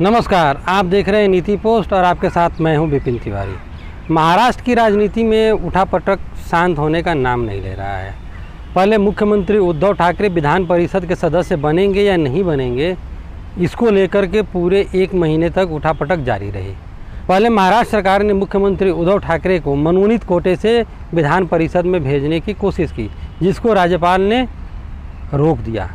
नमस्कार, आप देख रहे हैं नीति पोस्ट और आपके साथ मैं हूं विपिन तिवारी। महाराष्ट्र की राजनीति में उठापटक शांत होने का नाम नहीं ले रहा है। पहले मुख्यमंत्री उद्धव ठाकरे विधान परिषद के सदस्य बनेंगे या नहीं बनेंगे, इसको लेकर के पूरे 1 महीने तक उठापटक जारी रही। पहले महाराष्ट्र सरकार ने मुख्यमंत्री उद्धव ठाकरे को मनोनीत कोटे से विधान परिषद में भेजने की कोशिश की, जिसको राज्यपाल ने रोक दिया।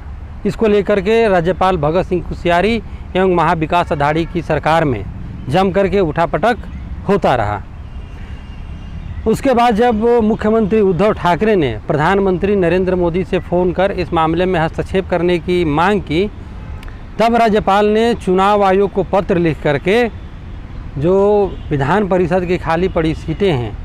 इसको लेकर के राज्यपाल भगत सिंह कोश्यारी एवं महाविकास अघाड़ी की सरकार में जम करके उठापटक होता रहा। उसके बाद जब मुख्यमंत्री उद्धव ठाकरे ने प्रधानमंत्री नरेंद्र मोदी से फ़ोन कर इस मामले में हस्तक्षेप करने की मांग की, तब राज्यपाल ने चुनाव आयोग को पत्र लिख करके जो विधान परिषद की खाली पड़ी सीटें हैं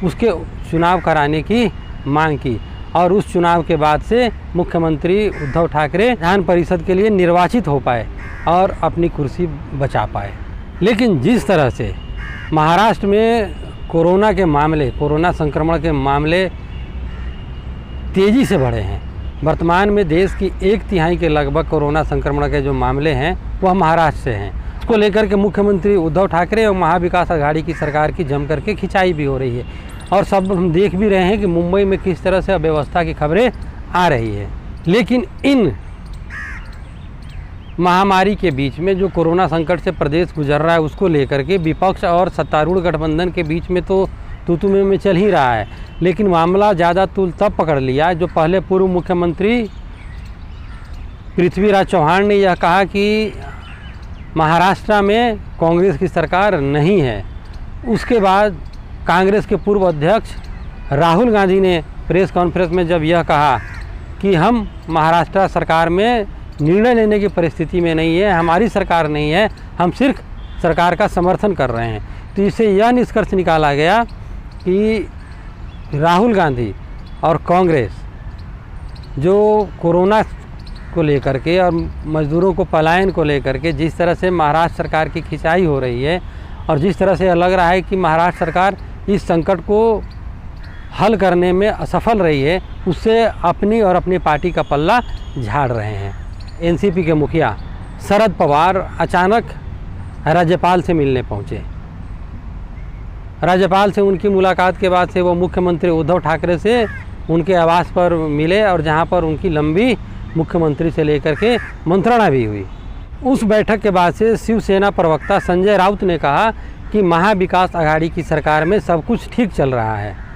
उसके चुनाव कराने की मांग की और उस चुनाव के बाद से मुख्यमंत्री उद्धव ठाकरे विधान परिषद के लिए निर्वाचित हो पाए और अपनी कुर्सी बचा पाए। लेकिन जिस तरह से महाराष्ट्र में कोरोना संक्रमण के मामले तेज़ी से बढ़े हैं, वर्तमान में देश की 1/3 के लगभग कोरोना संक्रमण के जो मामले हैं वह महाराष्ट्र से हैं। इसको लेकर के मुख्यमंत्री उद्धव ठाकरे और महाविकास अघाड़ी की सरकार की जम करके खिंचाई भी हो रही है और सब हम देख भी रहे हैं कि मुंबई में किस तरह से अव्यवस्था की खबरें आ रही है। लेकिन इन महामारी के बीच में जो कोरोना संकट से प्रदेश गुजर रहा है, उसको लेकर के विपक्ष और सत्तारूढ़ गठबंधन के बीच में तो तू में चल ही रहा है। लेकिन मामला ज़्यादा तूल तब पकड़ लिया जो पहले पूर्व मुख्यमंत्री पृथ्वीराज चौहान ने यह कहा कि महाराष्ट्र में कांग्रेस की सरकार नहीं है। उसके बाद कांग्रेस के पूर्व अध्यक्ष राहुल गांधी ने प्रेस कॉन्फ्रेंस में जब यह कहा कि हम महाराष्ट्र सरकार में निर्णय लेने की परिस्थिति में नहीं है, हमारी सरकार नहीं है, हम सिर्फ सरकार का समर्थन कर रहे हैं, तो इससे यह निष्कर्ष निकाला गया कि राहुल गांधी और कांग्रेस जो कोरोना को लेकर के और मजदूरों को पलायन को लेकर के जिस तरह से महाराष्ट्र सरकार की खिंचाई हो रही है और जिस तरह से लग रहा है कि महाराष्ट्र सरकार इस संकट को हल करने में असफल रही है, उससे अपनी और अपनी पार्टी का पल्ला झाड़ रहे हैं। एनसीपी के मुखिया शरद पवार अचानक राज्यपाल से मिलने पहुंचे। राज्यपाल से उनकी मुलाकात के बाद से वो मुख्यमंत्री उद्धव ठाकरे से उनके आवास पर मिले और जहां पर उनकी लंबी मुख्यमंत्री से लेकर के मंत्रणा भी हुई। उस बैठक के बाद से शिवसेना प्रवक्ता संजय राउत ने कहा कि महाविकास अघाड़ी की सरकार में सब कुछ ठीक चल रहा है।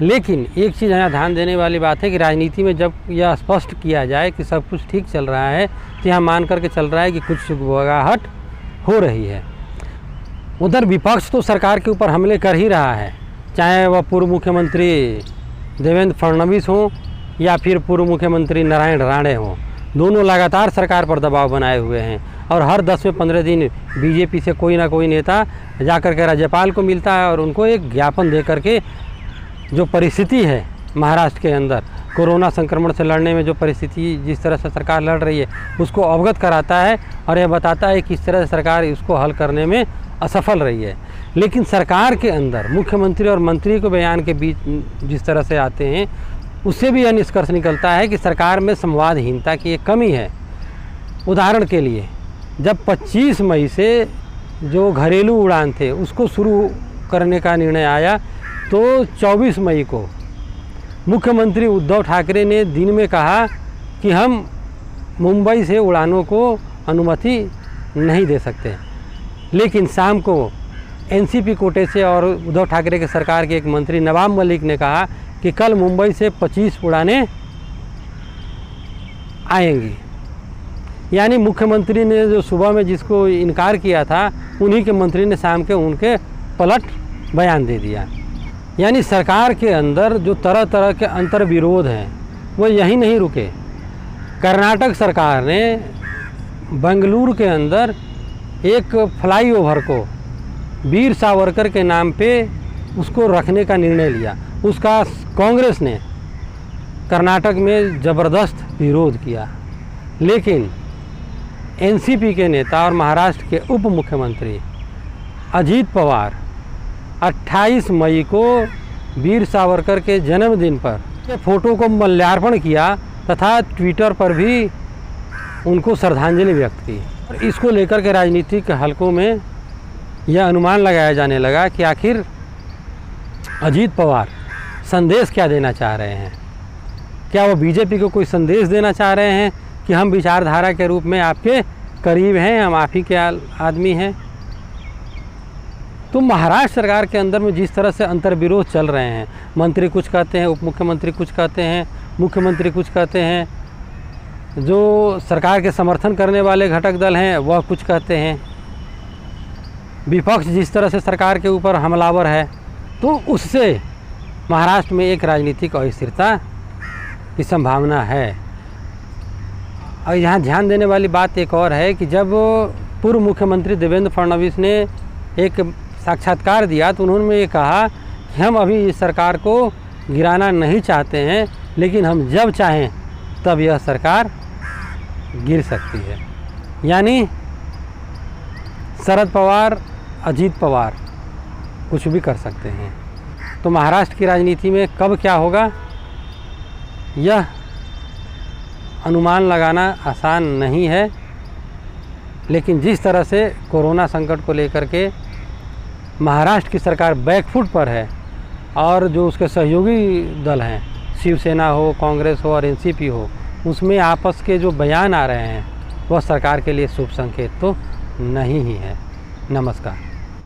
लेकिन एक चीज़ यहाँ ध्यान देने वाली बात है कि राजनीति में जब यह स्पष्ट किया जाए कि सब कुछ ठीक चल रहा है, तो यहाँ मान करके चल रहा है कि कुछ सुगबुगाहट हो रही है। उधर विपक्ष तो सरकार के ऊपर हमले कर ही रहा है, चाहे वह पूर्व मुख्यमंत्री देवेंद्र फडणवीस हों या फिर पूर्व मुख्यमंत्री नारायण राणे हों। दोनों लगातार सरकार पर दबाव बनाए हुए हैं और हर 10 में 15 दिन बीजेपी से कोई ना कोई नेता जाकर के राज्यपाल को मिलता है और उनको एक ज्ञापन दे करके जो परिस्थिति है महाराष्ट्र के अंदर कोरोना संक्रमण से लड़ने में जो परिस्थिति जिस तरह से सरकार लड़ रही है उसको अवगत कराता है और यह बताता है कि किस तरह से सरकार इसको हल करने में असफल रही है। लेकिन सरकार के अंदर मुख्यमंत्री और मंत्री के बयान के बीच जिस तरह से आते हैं, उससे भी यह निष्कर्ष निकलता है कि सरकार में संवादहीनता की एक कमी है। उदाहरण के लिए जब 25 मई से जो घरेलू उड़ान थे उसको शुरू करने का निर्णय आया, तो 24 मई को मुख्यमंत्री उद्धव ठाकरे ने दिन में कहा कि हम मुंबई से उड़ानों को अनुमति नहीं दे सकते। लेकिन शाम को एनसीपी कोटे से और उद्धव ठाकरे के सरकार के एक मंत्री नवाब मलिक ने कहा कि कल मुंबई से 25 उड़ानें आएंगी। यानी मुख्यमंत्री ने जो सुबह में जिसको इनकार किया था, उन्हीं के मंत्री ने शाम के उनके पलट बयान दे दिया। यानी सरकार के अंदर जो तरह तरह के अंतर विरोध हैं वो यही नहीं रुके। कर्नाटक सरकार ने बेंगलुरु के अंदर एक फ्लाईओवर को वीर सावरकर के नाम पे उसको रखने का निर्णय लिया। उसका कांग्रेस ने कर्नाटक में ज़बरदस्त विरोध किया। लेकिन एनसीपी के नेता और महाराष्ट्र के उप मुख्यमंत्री अजीत पवार 28 मई को वीर सावरकर के जन्मदिन पर फ़ोटो को माल्यार्पण किया तथा ट्विटर पर भी उनको श्रद्धांजलि व्यक्त की। इसको लेकर के राजनीतिक हलकों में यह अनुमान लगाया जाने लगा कि आखिर अजीत पवार संदेश क्या देना चाह रहे हैं। क्या वो बीजेपी को कोई संदेश देना चाह रहे हैं कि हम विचारधारा के रूप में आपके करीब हैं, हम आप ही के आदमी हैं। तो महाराष्ट्र सरकार के अंदर में जिस तरह से अंतर्विरोध चल रहे हैं, मंत्री कुछ कहते हैं, उप मुख्यमंत्री कुछ कहते हैं, मुख्यमंत्री कुछ कहते हैं, जो सरकार के समर्थन करने वाले घटक दल हैं वह कुछ कहते हैं, विपक्ष जिस तरह से सरकार के ऊपर हमलावर है, तो उससे महाराष्ट्र में एक राजनीतिक अस्थिरता की संभावना है। और यहाँ ध्यान देने वाली बात एक और है कि जब पूर्व मुख्यमंत्री देवेंद्र फडणवीस ने एक साक्षात्कार दिया तो उन्होंने ये कहा कि हम अभी इस सरकार को गिराना नहीं चाहते हैं, लेकिन हम जब चाहें तब यह सरकार गिर सकती है। यानी शरद पवार, अजीत पवार कुछ भी कर सकते हैं। तो महाराष्ट्र की राजनीति में कब क्या होगा यह अनुमान लगाना आसान नहीं है, लेकिन जिस तरह से कोरोना संकट को लेकर के महाराष्ट्र की सरकार बैकफुट पर है और जो उसके सहयोगी दल हैं, शिवसेना हो, कांग्रेस हो और एनसीपी हो, उसमें आपस के जो बयान आ रहे हैं वह सरकार के लिए शुभ संकेत तो नहीं ही है। नमस्कार।